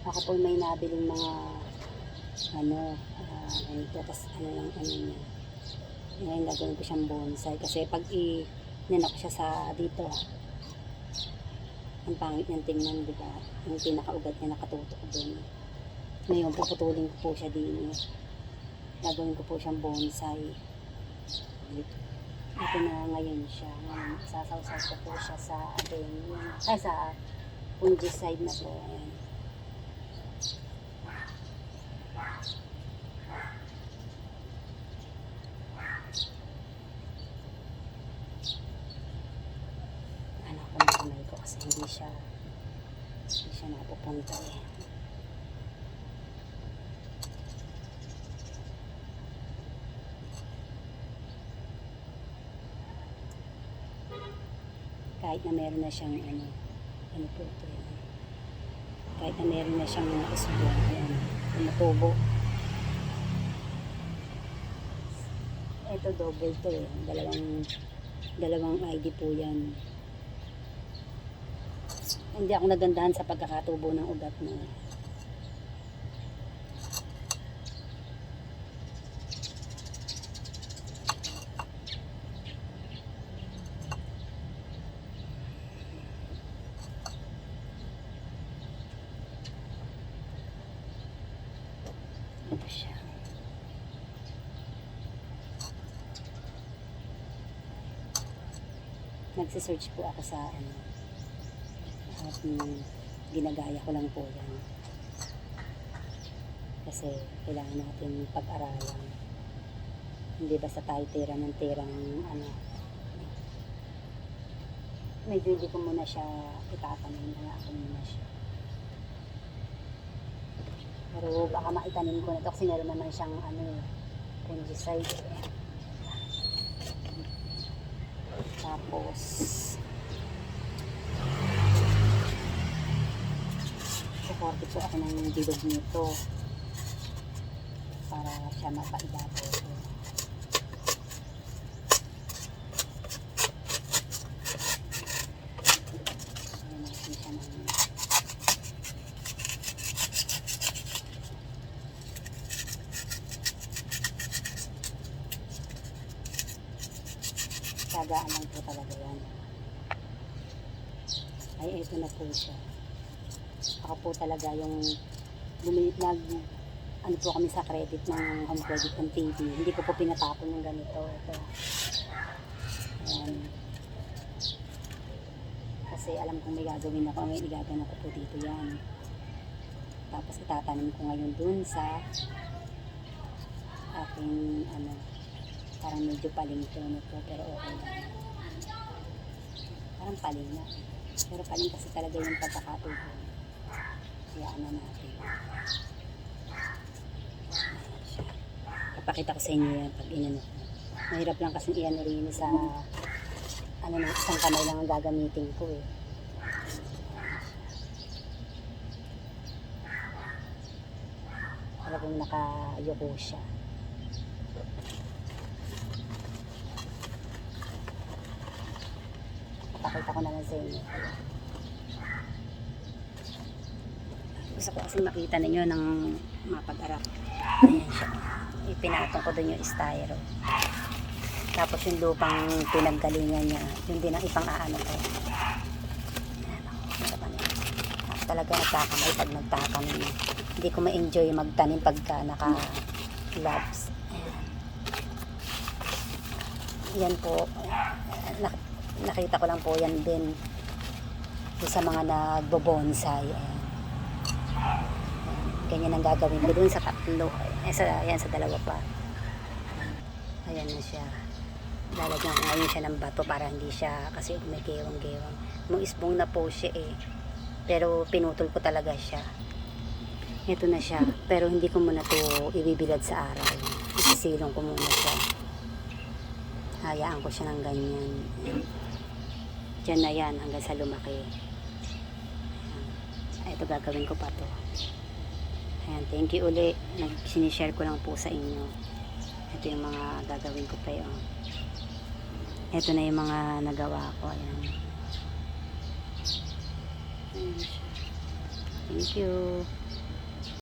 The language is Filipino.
Ako po may nabiling mga ganito, tapos ano niya. Ngayon gagawin ko siyang bonsai kasi pag inano ko siya sa dito, ang pangit niyang tingnan, di ba? Yung pinakaugat niya nakatutok doon. Ngayon puputulin ko po siya din. Gagawin ko po siyang bonsai. Ito na ngayon siya. Ngayon, sasawsaw ko po siya sa sa fungicide na po. Ayan. Ano ko ng kamay ko kasi hindi siya napupunta eh. Kahit na meron na siyang ano po ito yan. Kahit na meron na siyang usbong, ayan, tumutubo. Ito double to eh, dalawang ID po yan. Hindi ako nagandahan sa pagkakatubo ng ugat na ito siya. Nagsisearch po ako sa at ginagaya ko lang po yan kasi kailangan natin pag-aralan, hindi basta tayo tira ng medyo hindi ko muna siya itatanim, hayaan ko muna siya, pero baka maitanim ko na ito kasi meron naman siyang fungicide tapos suporte po ako ng bilog nito para siya mapaidapo ko. Ayan natin siya ng tagaan lang po talaga yan. Ay ito na po siya. Ako po talaga yung ano po kami sa credit ng Home Credit and TV. Hindi ko po pinatapon ng ganito. Ito. Ayan. Kasi alam kong may gagawin ako. May igaganap ko po dito yan. Tapos itatanim ko ngayon dun sa aking parang medyo paling to na po. Pero okay lang. Parang paling na. Pero paling kasi talaga yung pagkakatubo. Hayaan na natin. Papakita ko sa inyo yan pag inano ko. Mahirap lang kasi iyan rin sa isang kamay lang ang gagamitin ko eh. Talagang nakayuko siya. Papakita ko naman sa inyo. Gusto ko kasi makita ninyo ng mapag-arap. Ayan siya. Ipinatong ko doon yung styro. Tapos yung lupang pinaggalingan niya, yun din ang ipang-aano ko. Talaga nagkakamay pag nagtatanim. Hindi ko ma-enjoy magtanim pagka naka-gloves. Yan po. Nakita ko lang po yan din sa mga nagbo-bonsai. Ganyan ang gagawin ko dun sa tatlo. Ayan sa dalawa pa. Ayan na siya. Lalagyan ko ngayon siya ng bato para hindi siya kasi may gewang-gewang. Muisbong na po siya eh. Pero pinutol ko talaga siya. Ito na siya. Pero hindi ko muna to ibibilad sa araw. Isisilong ko muna siya. Hayaan ko siya ng ganyan. Diyan na yan hanggang sa lumaki. Ito gagawin ko pa to. Ayan, thank you uli. Sinishare ko lang po sa inyo. Ito yung mga gagawin ko pa yun. Ito na yung mga nagawa ko. Ayan. Ayan siya. Thank you.